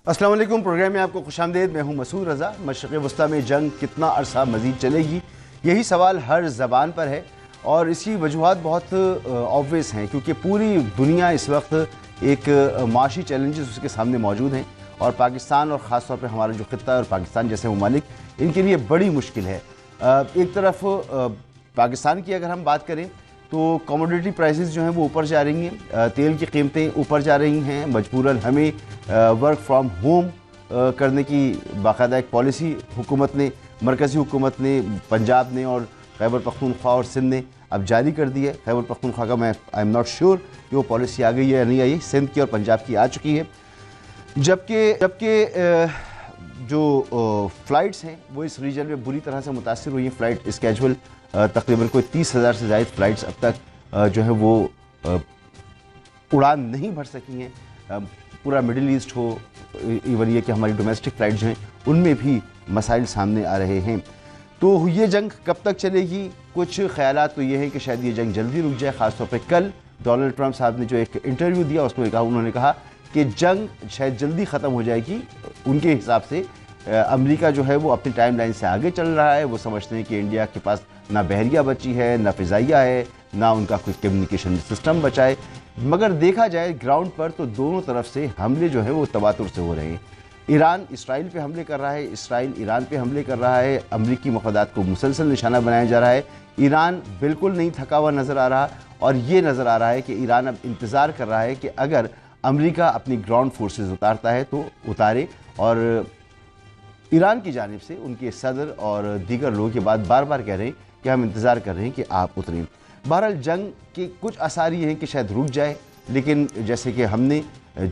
السلام علیکم، پروگرام میں آپ کو خوش آمدید۔ میں ہوں مسعود رضا۔ مشرق وسطیٰ میں جنگ کتنا عرصہ مزید چلے گی، یہی سوال ہر زبان پر ہے، اور اس کی وجوہات بہت آبویس ہیں، کیونکہ پوری دنیا اس وقت ایک معاشی چیلنجز اس کے سامنے موجود ہیں، اور پاکستان اور خاص طور پہ ہمارا جو خطہ ہے اور پاکستان جیسے ممالک، ان کے لیے بڑی مشکل ہے۔ ایک طرف پاکستان کی اگر ہم بات کریں تو کموڈیٹی پرائسز جو ہیں وہ اوپر جا رہی ہیں، تیل کی قیمتیں اوپر جا رہی ہیں، مجبوراً ہمیں ورک فرام ہوم کرنے کی باقاعدہ ایک پالیسی حکومت نے، مرکزی حکومت نے، پنجاب نے اور خیبر پختونخوا اور سندھ نے اب جاری کر دی ہے۔ خیبر پختونخوا کا میں آئی ایم ناٹ شیور کہ وہ پالیسی آ گئی ہے یا نہیں آئی، سندھ کی اور پنجاب کی آ چکی ہے۔ جبکہ جو فلائٹس ہیں وہ اس ریجن میں بری طرح سے متاثر ہوئی ہیں۔ فلائٹ اسکیجول تقریباً کوئی 30,000 سے زائد فلائٹس اب تک جو ہے وہ اڑان نہیں بھر سکی ہیں۔ پورا مڈل ایسٹ ہو، ایون یہ کہ ہماری ڈومیسٹک فلائٹ جو ہیں ان میں بھی مسائل سامنے آ رہے ہیں۔ تو یہ جنگ کب تک چلے گی؟ کچھ خیالات تو یہ ہیں کہ شاید یہ جنگ جلدی رک جائے، خاص طور پہ کل ڈونلڈ ٹرمپ صاحب نے جو ایک انٹرویو دیا اس میں انہوں نے کہا کہ جنگ شاید جلدی ختم ہو جائے گی۔ ان کے حساب سے امریکہ جو ہے وہ اپنی ٹائم لائن سے آگے چل رہا ہے۔ وہ سمجھتے ہیں کہ انڈیا کے پاس نہ بحریہ بچی ہے، نہ فضائیہ ہے، نہ ان کا کوئی کمیونیکیشن سسٹم بچا ہے۔ مگر دیکھا جائے گراؤنڈ پر تو دونوں طرف سے حملے جو ہیں وہ تواتر سے ہو رہے ہیں۔ ایران اسرائیل پہ حملے کر رہا ہے، اسرائیل ایران پہ حملے کر رہا ہے، امریکی مفادات کو مسلسل نشانہ بنایا جا رہا ہے۔ ایران بالکل نہیں تھکا ہوا نظر آ رہا، اور یہ نظر آ رہا ہے کہ ایران اب انتظار کر رہا ہے کہ اگر امریکہ اپنی گراؤنڈ فورسز اتارتا ہے تو اتارے، اور ایران کی جانب سے ان کے صدر اور دیگر لوگ یہ بات بار بار کہہ رہے ہیں کہ ہم انتظار کر رہے ہیں کہ آپ اتریں۔ بہرحال جنگ کے کچھ آثار یہ ہیں کہ شاید رک جائے، لیکن جیسے کہ ہم نے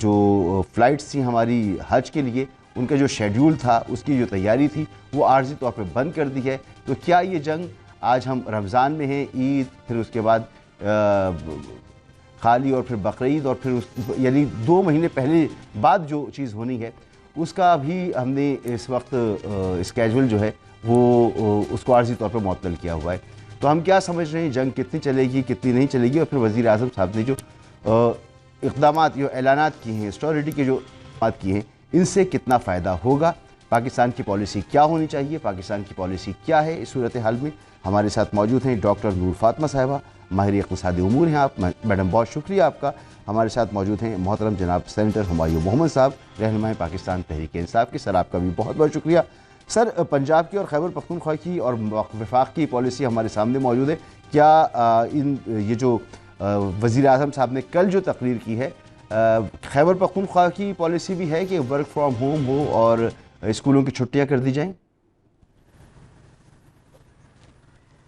جو فلائٹس تھیں ہماری حج کے لیے، ان کا جو شیڈیول تھا، اس کی جو تیاری تھی، وہ عارضی طور پہ بند کر دی ہے۔ تو کیا یہ جنگ، آج ہم رمضان میں ہیں، عید، پھر اس کے بعد خالی، اور پھر بقرعید، اور پھر یعنی 2 مہینے پہلے بعد جو چیز ہونی ہے اس کا بھی ہم نے اس وقت اسکیجول جو ہے وہ اس کو عارضی طور پر معطل کیا ہوا ہے۔ تو ہم کیا سمجھ رہے ہیں جنگ کتنی چلے گی، کتنی نہیں چلے گی، اور پھر وزیر اعظم صاحب نے جو اقدامات، جو اعلانات کیے ہیں، اسٹوریٹی کے جو بات کی ہیں، ان سے کتنا فائدہ ہوگا؟ پاکستان کی پالیسی کیا ہونی چاہیے؟ پاکستان کی پالیسی کیا ہے اس صورتحال میں؟ ہمارے ساتھ موجود ہیں ڈاکٹر نور فاطمہ صاحبہ، ماہر اقتصادی امور ہیں آپ، میڈم بہت شکریہ آپ کا۔ ہمارے ساتھ موجود ہیں محترم جناب سینیٹر ہمایوں محمد صاحب، رہنمائے پاکستان تحریک انصاف کے۔ سر آپ کا بھی بہت بہت شکریہ۔ سر، پنجاب کی اور خیبر پختونخوا کی اور وفاق کی پالیسی ہمارے سامنے موجود ہے۔ کیا یہ جو وزیر اعظم صاحب نے کل جو تقریر کی ہے، خیبر پختونخوا کی پالیسی بھی ہے کہ ورک فرام ہوم ہو اور اسکولوں کی چھٹیاں کر دی جائیں؟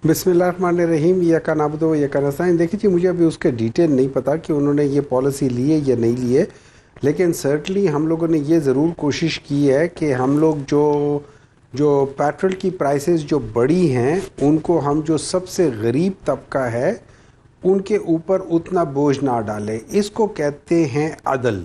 بسم اللہ الرحمن الرحیم، یکا نعبد و یکا نستعین۔ دیکھیے جی، مجھے ابھی اس کے ڈیٹیل نہیں پتا کہ انہوں نے یہ پالیسی لی ہے یا نہیں لی ہے، لیکن سرٹنلی ہم لوگوں نے یہ ضرور کوشش کی ہے کہ ہم لوگ جو پیٹرول کی پرائسز جو بڑی ہیں ان کو ہم جو سب سے غریب طبقہ ہے ان کے اوپر اتنا بوجھ نہ ڈالیں۔ اس کو کہتے ہیں عدل۔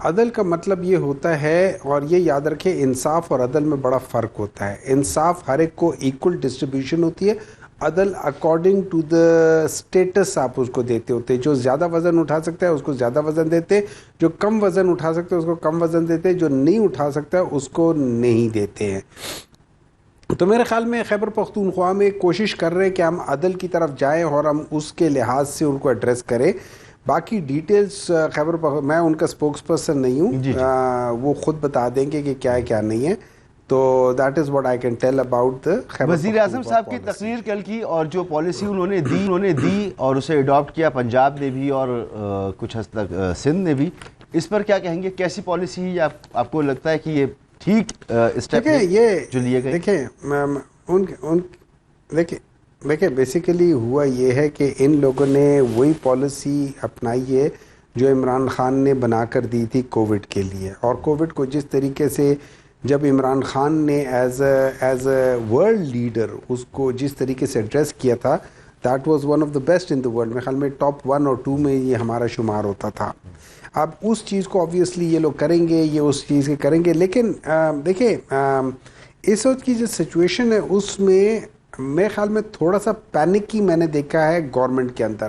عدل کا مطلب یہ ہوتا ہے، اور یہ یاد رکھیں، انصاف اور عدل میں بڑا فرق ہوتا ہے۔ انصاف ہر ایک کو ایکول ڈسٹریبیوشن ہوتی ہے، عدل اکارڈنگ ٹو دا اسٹیٹس آپ اس کو دیتے ہوتے ہیں۔ جو زیادہ وزن اٹھا سکتا ہے اس کو زیادہ وزن دیتے، جو کم وزن اٹھا سکتے ہیں اس کو کم وزن دیتے، جو نہیں اٹھا سکتا اس کو نہیں دیتے ہیں۔ تو میرے خیال میں خیبر پختونخوا میں کوشش کر رہے ہیں کہ ہم عدل کی طرف جائیں اور ہم اس کے لحاظ سے ان کو ایڈریس کریں۔ باقی ڈیٹیلز میں ان کا اسپوکس پرسن نہیں ہوں، وہ خود بتا دیں گے کہ کیا ہے کیا نہیں ہے۔ تو that is what I can tell about وزیر اعظم صاحب کی تقریر کل کی، اور جو پالیسی انہوں نے دی اور اسے اڈاپٹ کیا پنجاب نے بھی اور کچھ حد تک سندھ نے بھی، اس پر کیا کہیں گے؟ کیسی پالیسی آپ کو لگتا ہے کہ یہ ٹھیک اسٹیپ ہے جو لیے گئے؟ دیکھیں بیسیکلی ہوا یہ ہے کہ ان لوگوں نے وہی پالیسی اپنائی ہے جو عمران خان نے بنا کر دی تھی کووڈ کے لیے، اور کووڈ کو جس طریقے سے جب عمران خان نے ایز اے ورلڈ لیڈر اس کو جس طریقے سے ایڈریس کیا تھا، that was one of the best in the world. میرے خیال میں ٹاپ 1 اور 2 میں یہ ہمارا شمار ہوتا تھا۔ اب اس چیز کو آبویسلی یہ لوگ کریں گے، یہ اس چیز کے کریں گے، لیکن دیکھیں اس وقت کی جو سچویشن ہے اس میں میرے خیال میں تھوڑا سا پینک ہی میں نے دیکھا ہے گورنمنٹ کے اندر۔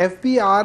FBR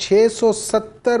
670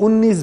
19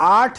8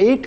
$8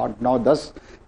8-9-10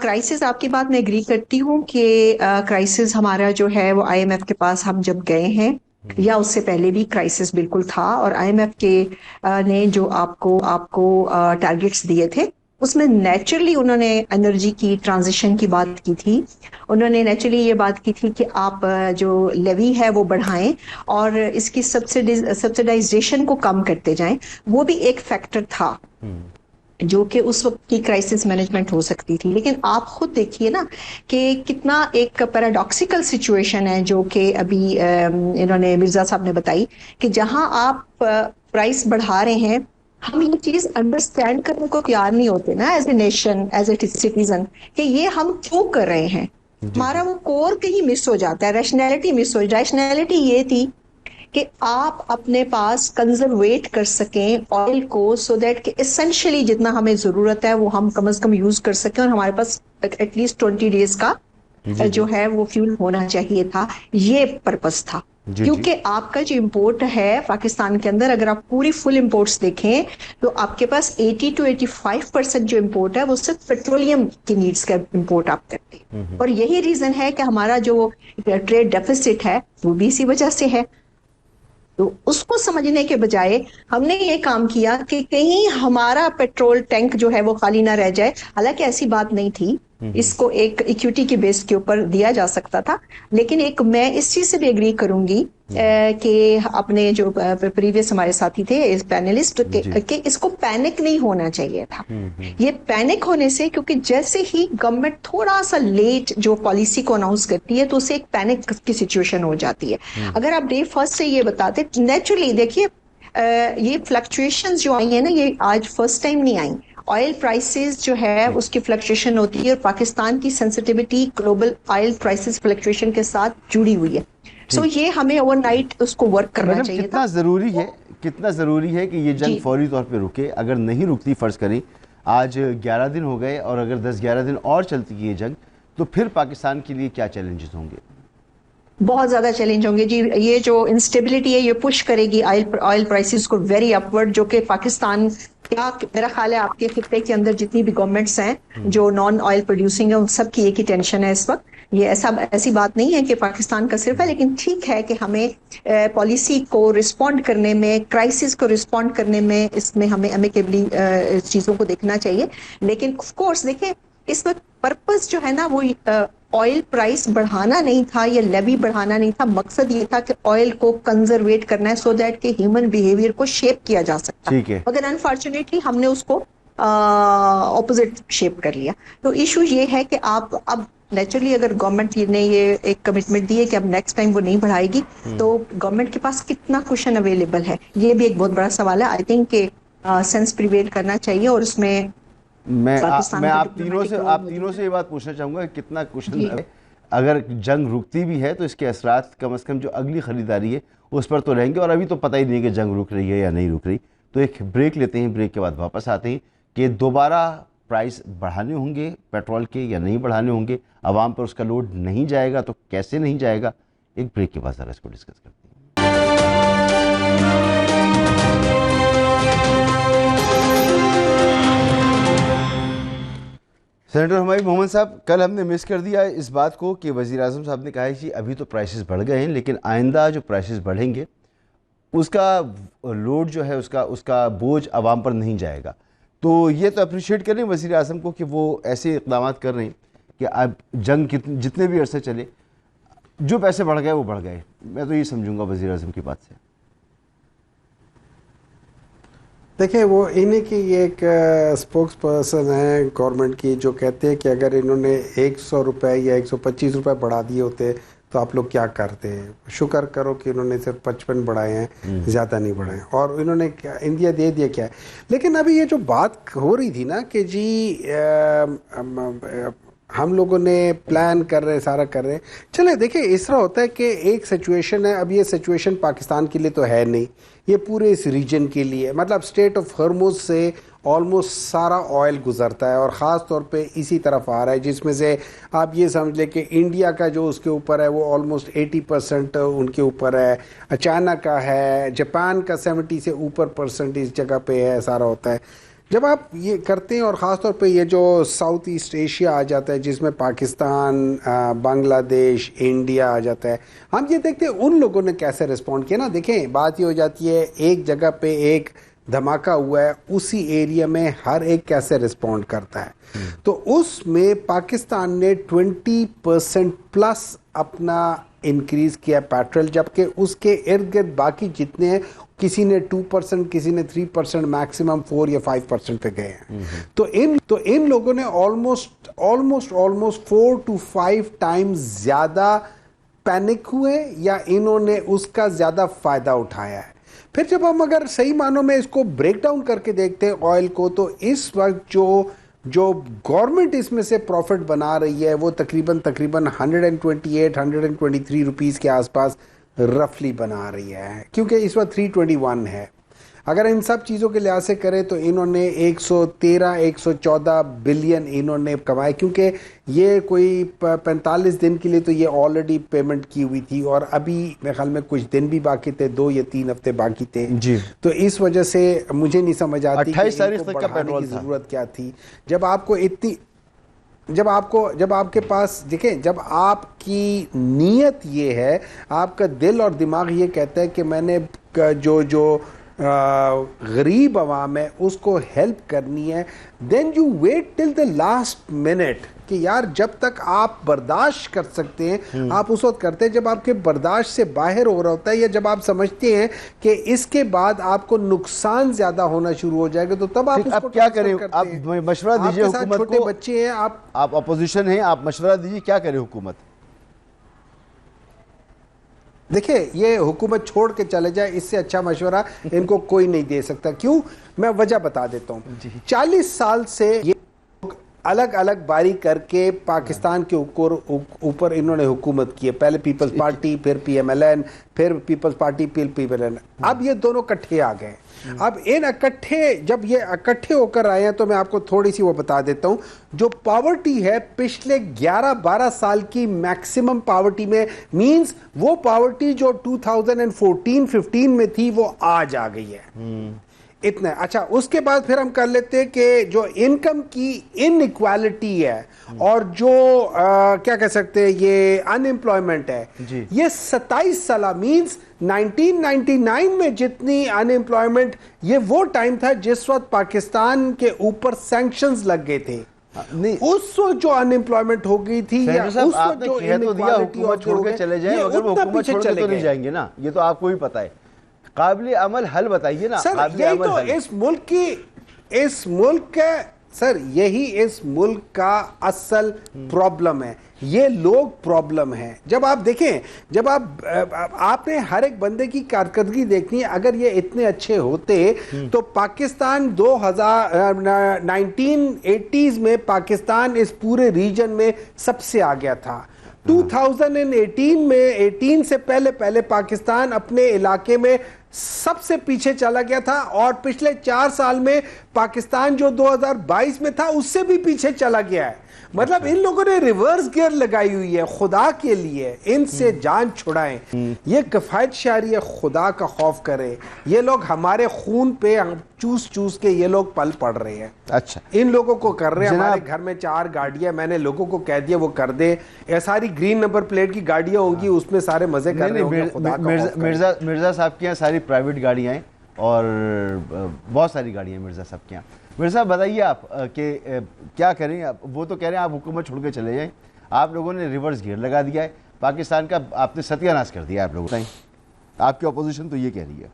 کرائسس آپ کی بات میں اگری کرتی ہوں کہ کرائسس ہمارا جو ہے وہ آئی ایم ایف کے پاس ہم جب گئے ہیں یا اس سے پہلے بھی کرائسس بالکل تھا, اور آئی ایم ایف کے نے جو آپ کو ٹارگیٹس دیے تھے اس میں نیچرلی انہوں نے انرجی کی ٹرانزیشن کی بات کی تھی. انہوں نے نیچرلی یہ بات کی تھی کہ آپ جو لیوی ہے وہ بڑھائیں اور اس کی سبسڈائزیشن کو کم کرتے جائیں. وہ بھی ایک فیکٹر تھا جو کہ اس وقت کی کرائسس مینجمنٹ ہو سکتی تھی. لیکن آپ خود دیکھیے نا کہ کتنا ایک پیراڈاکسیکل سچویشن ہے جو کہ ابھی انہوں نے مرزا صاحب نے بتائی کہ جہاں آپ پرائس بڑھا رہے ہیں, ہم یہ چیز انڈرسٹینڈ کرنے کو تیار نہیں ہوتے نا as a nation, as a citizen, کہ یہ ہم کیوں کر رہے ہیں. ہمارا وہ کور کہیں مس ہو جاتا ہے, ریشنلٹی مس ہو جائے. ریشنلٹی یہ تھی کہ آپ اپنے پاس کنزرویٹ کر سکیں آئل کو, سو دیٹ کہ اسینشلی جتنا ہمیں ضرورت ہے وہ ہم کم از کم یوز کر سکیں, اور ہمارے پاس ایٹ لیسٹ 20 days کا جو ہے وہ فیول ہونا چاہیے تھا. یہ پرپس تھا. کیونکہ آپ کا جو امپورٹ ہے پاکستان کے اندر, اگر آپ پوری فل امپورٹس دیکھیں تو آپ کے پاس 80 to 85% جو امپورٹ ہے وہ صرف پیٹرولیم کی نیڈس کا امپورٹ آپ کرتے ہیں. اور یہی ریزن ہے کہ ہمارا جو ٹریڈ ڈیفیسٹ ہے وہ بھی اسی وجہ سے ہے. تو اس کو سمجھنے کے بجائے ہم نے یہ کام کیا کہ کہیں ہمارا پیٹرول ٹینک جو ہے وہ خالی نہ رہ جائے. حالانکہ ایسی بات نہیں تھی, اس کو ایک ایکوٹی کے بیس کے اوپر دیا جا سکتا تھا. لیکن ایک میں اس چیز سے بھی اگری کروں گی کہ اپنے جو پریویس ہمارے ساتھی تھے اس پینلسٹ کہ اس کو پینک نہیں ہونا چاہیے تھا. یہ پینک ہونے سے, کیونکہ جیسے ہی گورنمنٹ تھوڑا سا لیٹ جو پالیسی کو اناؤنس کرتی ہے تو اسے ایک پینک کی سچویشن ہو جاتی ہے. اگر آپ ڈے فرسٹ سے یہ بتاتے, نیچرلی دیکھیے یہ فلکچویشنز جو آئی ہیں نا, یہ آج فرسٹ ٹائم نہیں آئی. آئل پرائسز جو ہے اس کی فلکچویشن ہوتی ہے, اور پاکستان کی sensitivity global oil prices fluctuation کے ساتھ جڑی ہوئی ہے. سو یہ ہمیں اوور نائٹ اس کو ورک کرنا چاہیے تھا. کتنا ضروری ہے کہ یہ جنگ فوری طور پہ رکے. اگر نہیں رکتی, فرض کریں آج 11 دن ہو گئے, اور اگر 10-11 دن اور چلتی ہے یہ جنگ, تو پھر پاکستان کے لیے کیا چیلنجز ہوں گے؟ بہت زیادہ چیلنج ہوں گے جی. یہ جو انسٹیبلٹی ہے یہ پش کرے گی آئل پرائسز کو ویری اپورڈ, جو کہ پاکستان کیا میرا خیال ہے آپ کے خطے کے اندر جتنی بھی گورنمنٹس ہیں جو نان آئل پروڈیوسنگ ہے ان سب کی ایک ہی ٹینشن ہے اس وقت. یہ ایسی بات نہیں ہے کہ پاکستان کا صرف ہے, لیکن ٹھیک ہے کہ ہمیں پالیسی کو رسپونڈ کرنے میں, کرائسس کو رسپونڈ کرنے میں, اس میں ہمیں امیکیبلی چیزوں کو دیکھنا چاہیے. لیکن آف کورس دیکھیں اس وقت پرپس جو ہے نا وہ آئل پرائس بڑھانا نہیں تھا یا لیوی بڑھانا نہیں تھا. مقصد یہ تھا کہ آئل کو کنزرویٹ کرنا ہے سو دیٹ کہ ہیومن بیہیویئر کو شیپ کیا جا سکتا ہے. مگر انفارچونیٹلی ہم نے اس کو اپوزٹ شیپ کر لیا. تو ایشو یہ ہے کہ آپ اب نیچرلی اگر گورنمنٹ نے یہ ایک کمٹمنٹ دی ہے کہ اب نیکسٹ ٹائم وہ نہیں بڑھائے گی, تو گورنمنٹ کے پاس کتنا کوشن اویلیبل ہے, یہ بھی ایک بہت بڑا سوال ہے. آئی تھنک کہ سینس پریویل کرنا چاہیے, اور اس میں میں آپ تینوں سے یہ بات پوچھنا چاہوں گا کہ کتنا کوشن ہے. اگر جنگ رکتی بھی ہے تو اس کے اثرات کم از کم جو اگلی خریداری ہے اس پر تو رہیں گے, اور ابھی تو پتہ ہی نہیں کہ جنگ رک رہی ہے یا نہیں رک رہی. تو ایک بریک لیتے ہیں, بریک کے بعد واپس آتے ہیں کہ دوبارہ پرائس بڑھانے ہوں گے پیٹرول کے یا نہیں بڑھانے ہوں گے, عوام پر اس کا لوڈ نہیں جائے گا تو کیسے نہیں جائے گا. ایک بریک کے بعد ذرا اس کو ڈسکس کرتے ہیں. سینیٹر ہمایوں محمد صاحب, کل ہم نے مس کر دیا اس بات کو کہ وزیر اعظم صاحب نے کہا ہے کہ ابھی تو پرائسز بڑھ گئے ہیں, لیکن آئندہ جو پرائسز بڑھیں گے اس کا لوڈ جو ہے اس کا بوجھ عوام پر نہیں جائے گا. تو یہ تو اپریشیٹ کریں وزیر اعظم کو کہ وہ ایسے اقدامات کر رہے ہیں کہ اب جنگ جتنے بھی عرصے چلے جو پیسے بڑھ گئے وہ بڑھ گئے. میں تو یہ سمجھوں گا وزیر اعظم کی بات سے. دیکھیں وہ انہیں کی یہ ایک اسپوکس پرسن ہے گورنمنٹ کی جو کہتے ہیں کہ اگر انہوں نے 100 روپے یا 125 روپے بڑھا دیے ہوتے تو آپ لوگ کیا کرتے ہیں. شکر کرو کہ انہوں نے صرف 55 بڑھائے ہیں, زیادہ نہیں بڑھائے, اور انہوں نے انڈیا دے دیا کیا ہے. لیکن ابھی یہ جو بات ہو رہی تھی نا کہ جی ہم لوگوں نے پلان کر رہے سارا کر رہے ہیں, چلے دیکھیں اس طرح ہوتا ہے کہ ایک سچویشن ہے. اب یہ سچویشن پاکستان کے لیے تو ہے نہیں, یہ پورے اس ریجن کے لیے, مطلب اسٹیٹ آف ہرمز سے آلموسٹ سارا آئل گزرتا ہے, اور خاص طور پہ اسی طرف آ رہا ہے, جس میں سے آپ یہ سمجھ لیں کہ انڈیا کا جو اس کے اوپر ہے وہ آلموسٹ 80% ان کے اوپر ہے, چائنا کا ہے, جاپان کا 70 سے اوپر % اس جگہ پہ ہے, سارا ہوتا ہے. جب آپ یہ کرتے ہیں اور خاص طور پہ یہ جو ساؤتھ ایسٹ ایشیا آ جاتا ہے جس میں پاکستان، بنگلہ دیش، انڈیا آ جاتا ہے، ہم یہ دیکھتے ہیں ان لوگوں نے کیسے رسپونڈ کیا نا. دیکھیں بات یہ ہو جاتی ہے ایک جگہ پہ ایک دھماکہ ہوا ہے، اسی ایریا میں ہر ایک کیسے رسپونڈ کرتا ہے. تو اس میں پاکستان نے 20% پلس اپنا انکریز کیا پیٹرول، جبکہ اس کے ارد گرد باقی جتنے ہیں کسی نے 2%، کسی نے 3%، میکسیمم 4 یا 5% پہ گئے ہیں. تو ان لوگوں نے آلموسٹ 4 to 5 ٹائمز زیادہ پینک ہوئے یا انہوں نے اس کا زیادہ فائدہ اٹھایا ہے. پھر جب ہم اگر صحیح معنوں میں اس کو بریک ڈاؤن کر کے دیکھتے ہیں آئل کو، تو اس وقت جو گورنمنٹ اس میں سے پروفٹ بنا رہی ہے وہ تقریباً 128-123 روپیز کے آس پاس رفلی بنا رہی ہے، کیونکہ اس وقت 321 ہے. اگر ان سب چیزوں کے لحاظ سے کریں تو انہوں نے 114 بلین انہوں نے کمائے، کیونکہ یہ کوئی 45 دن کے لیے تو یہ آلریڈی پیمنٹ کی ہوئی تھی، اور ابھی میرے خیال میں کچھ دن بھی باقی تھے، 2 یا 3 ہفتے باقی تھے جی. تو اس وجہ سے مجھے نہیں سمجھ آتی 28 کہ تاریخ ان کو تک کا بڑھانے پیٹرول کی تھا. ضرورت کیا تھی جب آپ کو اتنی جب آپ کے پاس دیکھیں، جب آپ کی نیت یہ ہے، آپ کا دل اور دماغ یہ کہتا ہے کہ میں نے جو غریب عوام ہے اس کو ہیلپ کرنی ہے، then you wait till the last minute کہ یار جب تک آپ برداشت کر سکتے ہیں آپ اس وقت کرتے ہیں. جب آپ کے برداشت سے باہر ہو رہا ہوتا ہے یا جب آپ سمجھتے ہیں کہ اس کے بعد آپ کو نقصان زیادہ ہونا شروع ہو جائے گا، تو تب آپ اس کو کیا کریں؟ آپ مشورہ دیجئے آپ کے ساتھ حکومت چھوٹے کو. بچے ہیں، آپ اپوزیشن ہیں، آپ مشورہ دیجئے کیا کرے حکومت. دیکھیں یہ حکومت چھوڑ کے چلے جائے، اس سے اچھا مشورہ ان کو کوئی نہیں دے سکتا. کیوں؟ میں وجہ بتا دیتا ہوں. 40 سال سے یہ الگ الگ باری کر کے پاکستان کے اوپر انہوں نے حکومت کی ہے. پہلے پیپلز پارٹی، پھر پی ایم ایل این، پھر پیپلز پارٹی، پھر پی ایم ایل این. اب یہ دونوں اکٹھے آ گئے. اب جب یہ اکٹھے ہو کر آئے ہیں تو میں آپ کو تھوڑی سی وہ بتا دیتا ہوں. جو پاورٹی ہے پچھلے 11-12 سال کی میکسیمم پاورٹی میں، مینز وہ پاورٹی جو 2014-15 میں تھی وہ آج آ گئی ہے اتنا. اچھا اس کے بعد پھر ہم کر لیتے کہ جو انکم کی ان ایکوالٹی ہے اور جو کیا کہہ سکتے ہیں یہ ان امپلائمنٹ ہے، یہ 27 سالہ، مینز 1999 میں جتنی ان امپلائمنٹ، یہ وہ ٹائم تھا جس وقت پاکستان کے اوپر سینکشنز لگ گئے تھے. اس وقت جو ان امپلائمنٹ ہو گئی تھی یا اس وقت جو انیکوالٹی حکومت چھوڑ کے چلے جائیں، مگر وہ حکومت چھوڑ کے تو نہیں جائیں گے نا، یہ تو آپ کو بھی پتا ہے. قابل عمل حل بتائیے نا. سر یہی تو اس ملک کا سر یہی اس ملک کا اصل پرابلم ہے. یہ لوگ پرابلم ہے. جب آپ دیکھیں، جب آپ نے ہر ایک بندے کی کارکردگی دیکھنی ہے. اگر یہ اتنے اچھے ہوتے تو پاکستان 1980s میں پاکستان اس پورے ریجن میں سب سے آگیا تھا. 2018 میں 18 سے پہلے پاکستان اپنے علاقے میں سب سے پیچھے چلا گیا تھا، اور پچھلے 4 سال میں پاکستان جو 2022 میں تھا اس سے بھی پیچھے چلا گیا ہے. مطلب ان لوگوں نے ریورس گیئر لگائی ہوئی ہے. خدا کے لیے ان سے جان چھڑائیں. یہ کفایت شعری ہے، خدا کا خوف کرے. یہ لوگ ہمارے خون پہ چوس کے یہ لوگ پل پڑ رہے ہیں. اچھا ان لوگوں کو کر رہے ہیں. ہمارے گھر میں 4 گاڑیاں، میں نے لوگوں کو کہہ دیا وہ کر دے. یہ ساری گرین نمبر پلیٹ کی گاڑیاں ہوں گی، اس میں سارے مزے کر رہے ہوں گے. خدا کا خوف کرے. مرزا صاحب کے یہاں ساری پرائیویٹ گاڑیاں ہیں اور بہت ساری گاڑیاں ہیں مرزا صاحب کے یہاں. مرزا صاحب بتائیے آپ کہ کیا کریں. وہ تو کہہ رہے ہیں آپ حکومت چھوڑ کے چلے جائیں، آپ لوگوں نے ریورس گیئر لگا دیا ہے پاکستان کا، آپ نے ستیہ ناش کر دیا ہے آپ لوگوں. آپ کی اپوزیشن تو یہ کہہ رہی ہے.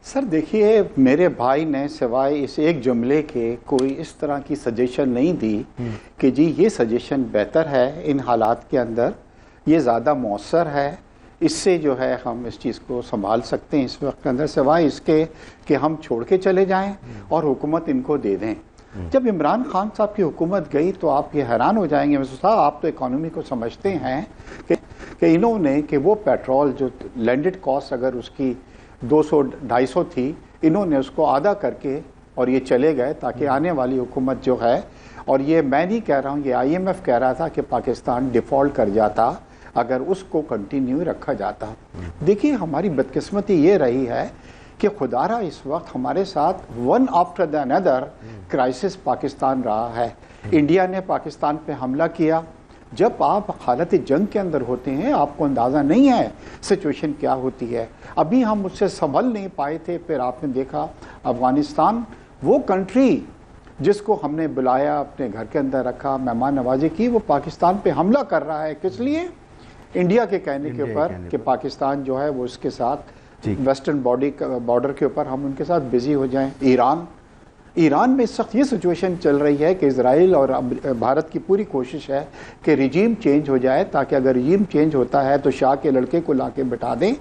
سر دیکھیے، میرے بھائی نے سوائے اس ایک جملے کے کوئی اس طرح کی سجیشن نہیں دی کہ جی یہ سجیشن بہتر ہے ان حالات کے اندر، یہ زیادہ مؤثر ہے، اس سے جو ہے ہم اس چیز کو سنبھال سکتے ہیں اس وقت کے اندر، سوائے اس کے کہ ہم چھوڑ کے چلے جائیں اور حکومت ان کو دے دیں. جب عمران خان صاحب کی حکومت گئی تو آپ یہ حیران ہو جائیں گے مسعود صاحب، آپ تو اکانومی کو سمجھتے ہیں کہ انہوں نے کہ وہ پیٹرول جو لینڈڈ کاسٹ اگر اس کی 200-250 تھی، انہوں نے اس کو آدھا کر کے اور یہ چلے گئے تاکہ آنے والی حکومت جو ہے، اور یہ میں نہیں کہہ رہا ہوں، یہ IMF کہہ رہا تھا کہ پاکستان ڈیفالٹ کر جاتا اگر اس کو کنٹینیو رکھا جاتا. دیکھیے ہماری بدقسمتی یہ رہی ہے کہ خدارہ اس وقت ہمارے ساتھ one after the another crisis Pakistan رہا ہے. انڈیا نے پاکستان پہ حملہ کیا. جب آپ حالت جنگ کے اندر ہوتے ہیں آپ کو اندازہ نہیں ہے سچویشن کیا ہوتی ہے. ابھی ہم اس سے سنبھل نہیں پائے تھے. پھر آپ نے دیکھا افغانستان وہ کنٹری جس کو ہم نے بلایا اپنے گھر کے اندر رکھا مہمان نوازی کی, وہ پاکستان پہ حملہ کر رہا ہے. کس لیے؟ انڈیا کے کہنے کے اوپر کہ پاکستان جو ہے وہ اس کے ساتھ ویسٹرن بارڈر کے اوپر ہم ان کے ساتھ بزی ہو جائیں. ایران میں اس وقت یہ سچویشن چل رہی ہے کہ اسرائیل اور بھارت کی پوری کوشش ہے کہ رجیم چینج ہو جائے, تاکہ اگر رجیم چینج ہوتا ہے تو شاہ کے لڑکے کو لا کے بٹھا دیں.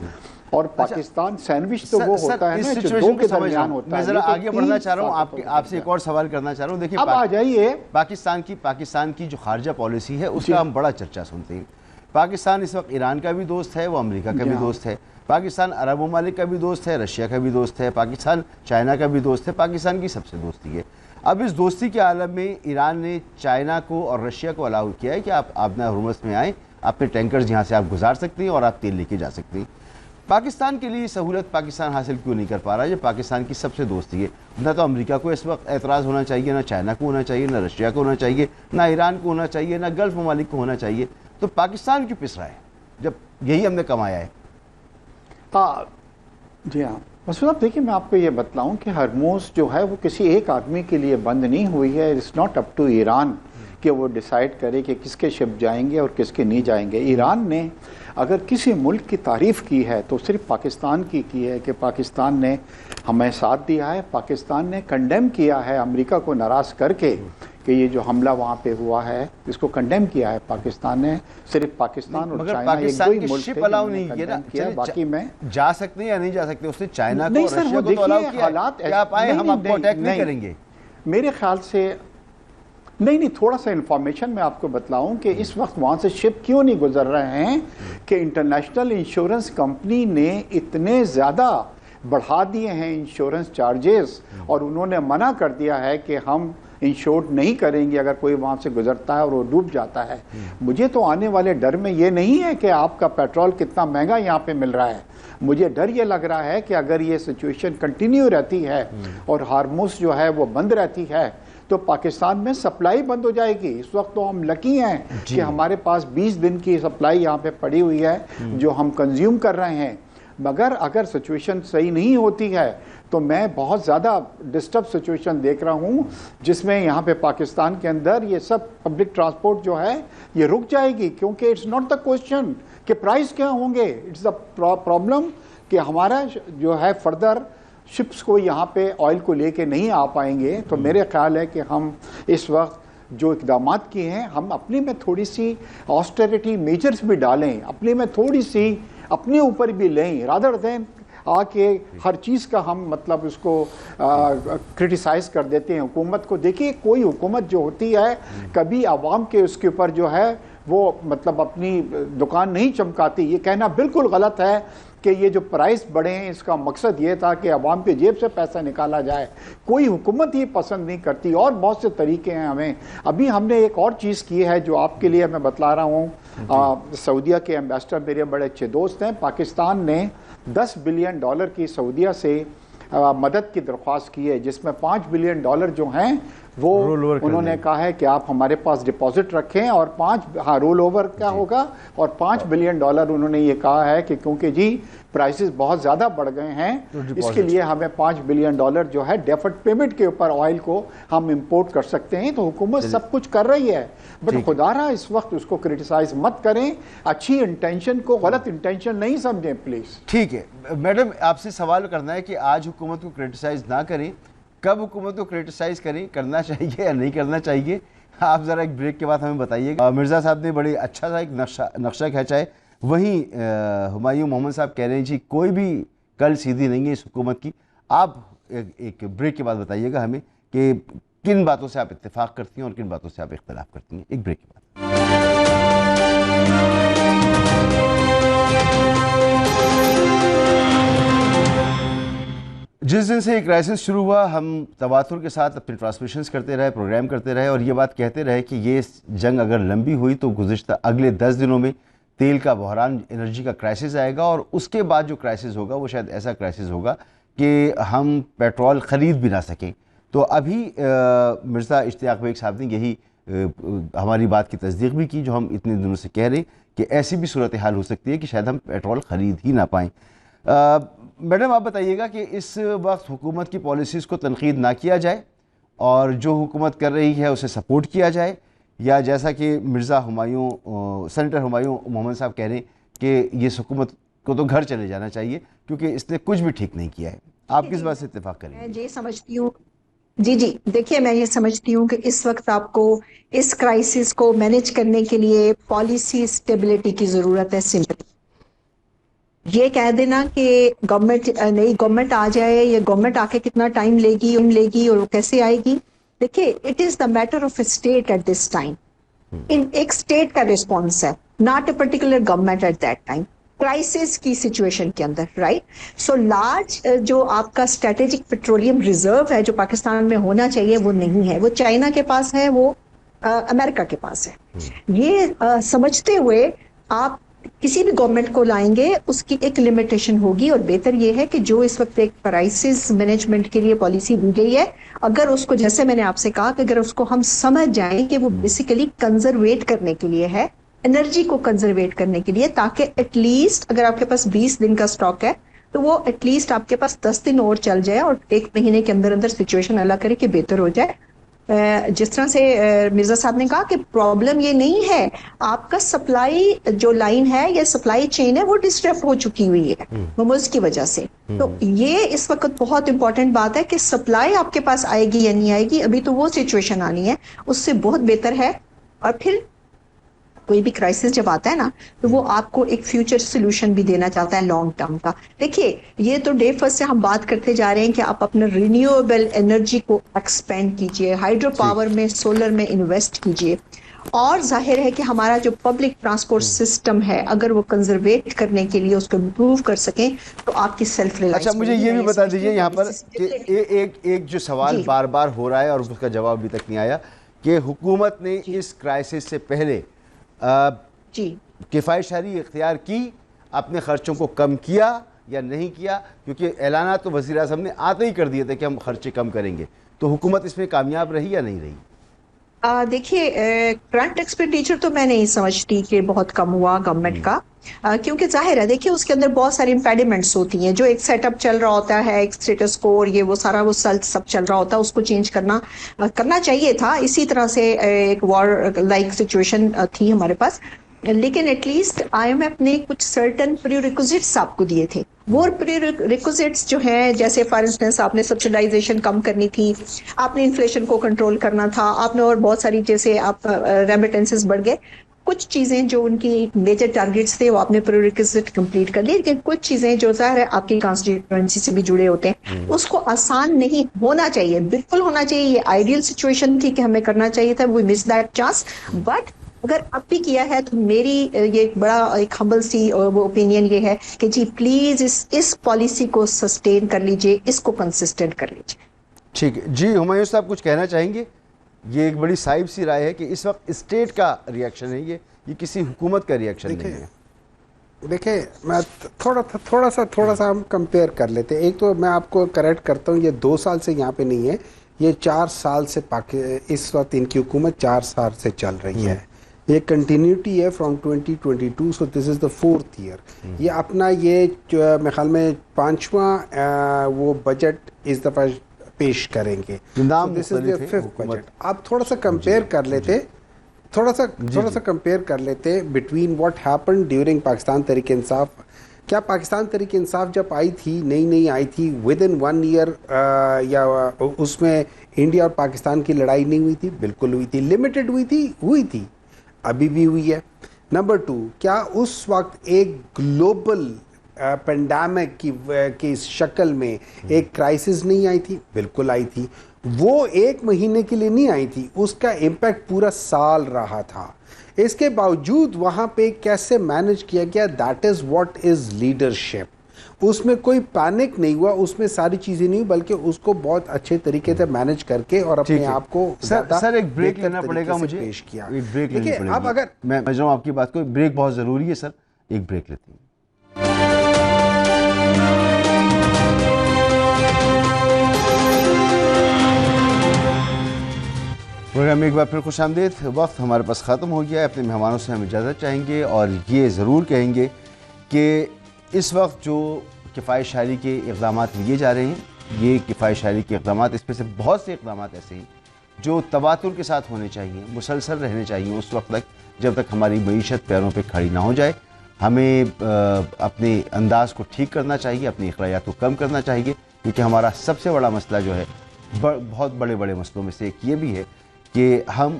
اور پاکستان سینڈوچ تو وہ ہوتا ہے نا جو دو کے درمیان ہوتا ہے. میں ذرا آگے بڑھنا چاہ رہا ہوں, آپ سے ایک اور سوال کرنا چاہ رہا ہوں. دیکھیں اب آ جائیے پاکستان کی جو خارجہ پالیسی ہے اس کا ہم بڑا چرچا سنتے ہیں. پاکستان اس وقت ایران کا بھی دوست ہے, وہ امریکہ کا بھی دوست ہے. پاکستان عرب ممالک کا بھی دوست ہے, رشیا کا بھی دوست ہے. پاکستان چائنا کا بھی دوست ہے. پاکستان کی سب سے دوستی ہے. اب اس دوستی کے عالم میں ایران نے چائنا کو اور رشیا کو الاؤ کیا ہے کہ آپ آبنہ ہرمز میں آئیں, اپنے ٹینکرز یہاں سے آپ گزار سکتے ہیں اور آپ تیل لے کے جا سکتے ہیں. پاکستان کے لیے سہولت پاکستان حاصل کیوں نہیں کر پا رہا ہے؟ یہ پاکستان کی سب سے دوستی ہے. نہ تو امریکہ کو اس وقت اعتراض ہونا چاہیے, نہ چائنا کو ہونا چاہیے, نہ رشیا کو ہونا چاہیے, نہ ایران کو ہونا چاہیے, نہ گلف ممالک کو ہونا چاہیے. تو پاکستان کیوں پس رہا ہے جب یہی ہم نے کمایا ہے؟ جی ہاں مسعود صاحب, دیکھیے میں آپ کو یہ بتلاؤں کہ ہرموز جو ہے وہ کسی ایک آدمی کے لیے بند نہیں ہوئی ہے. It's not up to Iran کہ وہ ڈیسائیڈ کرے کہ کس کے شپ جائیں گے اور کس کے نہیں جائیں گے. ایران نے اگر کسی ملک کی تعریف کی ہے تو صرف پاکستان کی ہے کہ پاکستان نے ہمیں ساتھ دیا ہے. پاکستان نے کنڈیم کیا ہے امریکہ کو ناراض کر کے کہ یہ جو حملہ وہاں پہ ہوا ہے اس کو کنڈیم کیا ہے پاکستان نے. صرف پاکستان اور چائنا ایک دو ہی ملک تھے جنہوں نے کنڈیم کیا, باقی میں جا سکتے ہیں یا نہیں جا سکتے. اس نے چائنا کو اور رشیا کو تو الاؤ کیا کہ آپ آئے, ہم آپ کو اٹیک نہیں کریں گے. میرے خیال سے نہیں, تھوڑا سا انفارمیشن میں آپ کو بتلاؤں کہ اس وقت وہاں سے شپ کیوں نہیں گزر رہے ہیں کہ انٹرنیشنل انشورنس کمپنی نے اتنے زیادہ بڑھا دیے ہیں انشورنس چارجز, اور انہوں نے منع کر دیا ہے کہ ہم انشورڈ نہیں کریں گے اگر کوئی وہاں سے گزرتا ہے اور وہ ڈوب جاتا ہے. مجھے تو آنے والے ڈر میں یہ نہیں ہے کہ آپ کا پیٹرول کتنا مہنگا یہاں پہ مل رہا ہے. مجھے ڈر یہ لگ رہا ہے کہ اگر یہ سچویشن کنٹینیو رہتی ہے اور ہارموز جو ہے وہ بند رہتی ہے تو پاکستان میں سپلائی بند ہو جائے گی. اس وقت تو ہم لکی ہیں کہ ہمارے پاس 20 دن کی سپلائی یہاں پہ پڑی ہوئی ہے جو ہم کنزیوم کر رہے ہیں. مگر اگر سچویشن صحیح نہیں ہوتی ہے تو میں بہت زیادہ ڈسٹرب سچویشن دیکھ رہا ہوں جس میں یہاں پہ پاکستان کے اندر یہ سب پبلک ٹرانسپورٹ جو ہے یہ رک جائے گی. کیونکہ اٹس ناٹ دا کوشچن کہ پرائز کیا ہوں گے, اٹس دا پرابلم کہ ہمارا جو ہے فردر شپس کو یہاں پہ آئل کو لے کے نہیں آ پائیں گے. تو میرے خیال ہے کہ ہم اس وقت جو اقدامات کیے ہیں ہم اپنے میں تھوڑی سی آسٹریٹی میجرز بھی ڈالیں, اپنے میں تھوڑی سی اپنے اوپر بھی لیں, رادر دین آ کے ہر چیز کا ہم مطلب اس کو کرٹیسائز کر دیتے ہیں حکومت کو. دیکھیے کوئی حکومت جو ہوتی ہے کبھی عوام کے اس کے اوپر جو ہے وہ مطلب اپنی دکان نہیں چمکاتی. یہ کہنا بالکل غلط ہے کہ یہ جو پرائز بڑھے ہیں اس کا مقصد یہ تھا کہ عوام کے جیب سے پیسہ نکالا جائے. کوئی حکومت یہ پسند نہیں کرتی, اور بہت سے طریقے ہیں ہمیں. ابھی ہم نے ایک اور چیز کی ہے جو آپ کے لیے میں بتلا رہا ہوں. سعودیہ کے ایمبیسڈر میرے بڑے اچھے دوست ہیں. پاکستان نے $10 بلین کی سعودیہ سے مدد کی درخواست کی ہے, جس میں $5 بلین جو ہیں وہ انہوں نے کہا ہے کہ آپ ہمارے پاس ڈپازٹ رکھیں, اور رول اوور کیا ہوگا, اور $5 بلین انہوں نے یہ کہا ہے کہ کیونکہ جی پرائسز بہت زیادہ بڑھ گئے ہیں اس کے لیے ہمیں $5 بلین جو ہے ڈیفرڈ پیمنٹ کے اوپر آئل کو ہم امپورٹ کر سکتے ہیں. تو حکومت سب کچھ کر رہی ہے, بٹ خدا رہا اس وقت اس کو کرٹیسائز مت کریں, اچھی انٹینشن کو غلط انٹینشن نہیں سمجھیں پلیز. ٹھیک ہے میڈم, آپ سے سوال کرنا ہے کہ آج حکومت کو کرٹیسائز نہ کریں, کب حکومت کو کرٹیسائز کریں, کرنا چاہیے یا نہیں کرنا چاہیے؟ آپ ذرا ایک بریک کے بعد ہمیں بتائیے گا. مرزا صاحب نے بڑی اچھا سا ایک نقشہ کھینچا ہے. وہیں ہمایوں محمد صاحب کہہ رہے ہیں جی کوئی بھی کل سیدھی نہیں ہے اس حکومت کی. آپ ایک بریک کے بعد بتائیے گا ہمیں کہ کن باتوں سے آپ اتفاق کرتی ہیں اور کن باتوں سے آپ اختلاف کرتی ہیں. ایک بریک کے بعد. جس دن سے یہ کرائسس شروع ہوا ہم تواتر کے ساتھ اپنے ٹرانسمیشنز کرتے رہے, پروگرام کرتے رہے, اور یہ بات کہتے رہے کہ یہ جنگ اگر لمبی ہوئی تو گزشتہ اگلے 10 دنوں میں تیل کا بحران, انرجی کا کرائسس آئے گا, اور اس کے بعد جو کرائسس ہوگا وہ شاید ایسا کرائسس ہوگا کہ ہم پیٹرول خرید بھی نہ سکیں. تو ابھی مرزا اشتیاق بیگ صاحب نے یہی ہماری بات کی تصدیق بھی کی جو ہم اتنے دنوں سے کہہ رہے ہیں کہ ایسی بھی صورتحال ہو سکتی ہے کہ شاید ہم پیٹرول خرید ہی نہ پائیں. میڈم آپ بتائیے گا کہ اس وقت حکومت کی پالیسیز کو تنقید نہ کیا جائے اور جو حکومت کر رہی ہے اسے سپورٹ کیا جائے, یا جیسا کہ مرزا سینیٹر ہمایوں محمد صاحب کہہ رہے ہیں کہ یہ حکومت کو تو گھر چلے جانا چاہیے کیونکہ اس نے کچھ بھی ٹھیک نہیں کیا ہے. آپ کس بات سے اتفاق کریں گے؟ میں یہ سمجھتی ہوں جی دیکھیے میں یہ سمجھتی ہوں کہ اس وقت آپ کو اس کرائسس کو مینج کرنے کے لیے پالیسی اسٹیبلٹی کی ضرورت ہے. سمپل یہ کہہ دینا کہ نئی گورنمنٹ آ جائے یا گورنمنٹ آ کے کتنا ٹائم لے گی اور کیسے آئے گی, دیکھیے it is the matter of a state at this time. ایک اسٹیٹ کا ریسپانس ہے, not a particular government at that time crisis کی سچویشن کے اندر, رائٹ. سو لارج جو آپ کا اسٹریٹجک پیٹرولیم ریزرو ہے جو پاکستان میں ہونا چاہیے وہ نہیں ہے, وہ چائنا کے پاس ہے, وہ امریکہ کے پاس ہے. یہ سمجھتے ہوئے آپ کسی بھی گورنمنٹ کو لائیں گے اس کی ایک لمیٹیشن ہوگی, اور بہتر یہ ہے کہ جو اس وقت ایک کرائسس مینجمنٹ کے لیے پالیسی دی گئی ہے, اگر اس کو جیسے میں نے آپ سے کہا کہ اگر اس کو ہم سمجھ جائیں کہ وہ بیسیکلی کنزرویٹ کرنے کے لیے ہے, انرجی کو کنزرویٹ کرنے کے لیے, تاکہ ایٹ لیسٹ اگر آپ کے پاس 20 دن کا سٹاک ہے تو وہ ایٹ لیسٹ آپ کے پاس 10 دن اور چل جائے اور 1 مہینے کے اندر سچویشن اللہ کرے کہ بہتر ہو جائے. جس طرح سے مرزا صاحب نے کہا کہ پرابلم یہ نہیں ہے, آپ کا سپلائی جو لائن ہے یا سپلائی چین ہے وہ ڈسٹرپ ہو چکی ہوئی ہے موموز کی وجہ سے. تو یہ اس وقت بہت امپورٹنٹ بات ہے کہ سپلائی آپ کے پاس آئے گی یا نہیں آئے گی, ابھی تو وہ سچویشن آنی ہے, اس سے بہت بہتر ہے. اور پھر کوئی بھی کرائسس جب آتا ہے نا تو وہ آپ کو ایک فیوچر سولوشن بھی دینا چاہتا ہے لانگ ٹرم کا. دیکھیے یہ تو ڈے فرسٹ سے ہم بات کرتے جا رہے ہیں کہ آپ اپنا رینیویبل انرجی کو ایکسپینڈ کیجئے, ہائیڈرو پاور میں, سولر میں انویسٹ کیجئے, اور ظاہر ہے کہ ہمارا جو پبلک ٹرانسپورٹ سسٹم ہے اگر وہ کنزرویٹ کرنے کے لیے اس کو امپروو کر سکیں تو آپ کی سیلف ریلائنس. اچھا مجھے یہ بھی بتا دیجئے یہاں پر کہ ایک جو سوال بار بار ہو رہا ہے اور اس کا جواب ابھی تک نہیں آیا کہ حکومت نے اس کرائسس سے پہلے کفایت شہری اختیار کی, اپنے خرچوں کو کم کیا یا نہیں کیا, کیونکہ اعلانات تو وزیر اعظم نے آتے ہی کر دیے تھے کہ ہم خرچے کم کریں گے, تو حکومت اس میں کامیاب رہی یا نہیں رہی؟ دیکھیے کرنٹ ایکسپینڈیچر تو میں نہیں سمجھتی کہ بہت کم ہوا گورنمنٹ کا, کیونکہ ظاہر ہے دیکھیے اس کے اندر بہت ساری امپیڈیمنٹس ہوتی ہیں. جو ایک سیٹ اپ چل رہا ہوتا ہے, ایک اسٹیٹس کو, اور یہ وہ سارا وہ سب چل رہا ہوتا ہے, اس کو چینج کرنا چاہیے تھا. اسی طرح سے ایک وار لائک سچویشن تھی ہمارے پاس, لیکن at least I M F نے کچھ سرٹن پریریکوزٹس آپ کو دیے تھے. وہ پریریکوزٹس جو ہیں جیسے فار انسٹنس آپ نے سبسیڈائزیشن کم کرنی تھی, آپ نے انفلیشن کو کنٹرول کرنا تھا, آپ نے اور بہت ساری جیسے آپ ریمیٹنسز بڑھ گئے, کچھ چیزیں جو ان کی میجر ٹارگیٹس تھے وہ آپ نے پریریکوزٹ کمپلیٹ کر لی. لیکن کچھ چیزیں جو ظاہر ہے آپ کی کانسٹیٹوئنسی سے بھی جڑے ہوتے ہیں, اس کو آسان نہیں ہونا چاہیے, بالکل ہونا چاہیے. یہ آئیڈیل سچویشن تھی کہ ہمیں کرنا چاہیے تھا, وی مس دیٹ چانس. بٹ اگر اب بھی کیا ہے تو میری یہ بڑا ایک ہمبل سی وہ اوپینین یہ ہے کہ جی پلیز اس پالیسی کو سسٹین کر لیجئے, اس کو کنسسٹنٹ کر لیجئے. ٹھیک ہے جی. ہمایوں صاحب کچھ کہنا چاہیں گے؟ یہ ایک بڑی صائب سی رائے ہے کہ اس وقت اسٹیٹ کا ریئیکشن ہے, یہ کسی حکومت کا ریئیکشن نہیں ہے. دیکھیں میں تھوڑا سا ہم کمپیئر کر لیتے ہیں. ایک تو میں آپ کو کریکٹ کرتا ہوں, یہ 2 سال سے یہاں پہ نہیں ہے, یہ 4 سال سے اس وقت ان کی حکومت 4 سال سے چل رہی ہے. یہ کنٹینیوٹی ہے from 2022, so this is the 4th year. یہ اپنا یہ میرے خیال میں 5واں وہ بجٹ اس دفعہ پیش کریں گے. دس از دا 5th بجٹ. آپ تھوڑا سا کمپیئر کر لیتے, تھوڑا سا کمپیئر کر لیتے between what happen during Pakistan Tehreek Insaf. کیا پاکستان تحریک انصاف جب آئی تھی, نئی آئی تھی, ود ان 1 ایئر یا اس میں انڈیا اور پاکستان کی لڑائی نہیں ہوئی تھی؟ بالکل ہوئی تھی. لمیٹڈ ہوئی تھی, ابھی بھی ہوئی ہے. نمبر 2, کیا اس وقت ایک گلوبل پینڈیمک کی شکل میں ایک کرائسس نہیں آئی تھی؟ بالکل آئی تھی. وہ 1 مہینے کے لیے نہیں آئی تھی, اس کا امپیکٹ پورا سال رہا تھا. اس کے باوجود وہاں پہ کیسے مینج کیا گیا, that is what is leadership. اس میں کوئی پینک نہیں ہوا, اس میں ساری چیزیں نہیں, بلکہ اس کو بہت اچھے طریقے سے مینج کر کے اور اپنے آپ کو سر ایک بریک لینا پڑے گا مجھے, پیش کیا. ایک بریک لینی پڑے گی. اب اگر میں سمجھ آپ کی بات کو, بریک بہت ضروری ہے سر, ایک بریک لیتے ہیں. پروگرام میں ایک بار پھر خوش آمدید. وقت ہمارے پاس ختم ہو گیا ہے. اپنے مہمانوں سے ہم اجازت چاہیں گے اور یہ ضرور کہیں گے کہ اس وقت جو کفایت شعری کے اقدامات لیے جا رہے ہیں، یہ کفایت شعری کے اقدامات، اس میں سے بہت سے اقدامات ایسے ہیں جو تواتر کے ساتھ ہونے چاہیے، مسلسل رہنے چاہیے اس وقت تک جب تک ہماری معیشت پیروں پہ کھڑی نہ ہو جائے. ہمیں اپنے انداز کو ٹھیک کرنا چاہیے، اپنی اخراجات کو کم کرنا چاہیے، کیونکہ ہمارا سب سے بڑا مسئلہ جو ہے، بہت بڑے بڑے مسئلوں میں سے ایک یہ بھی ہے کہ ہم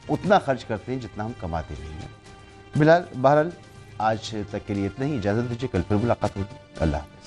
اتنا خرچ کرتے ہیں جتنا ہم کماتے نہیں ہیں. بہرحال آج تک کے لیے اتنا ہی. اجازت دیجیے، کل پھر ملاقات ہوگی. اللہ حافظ.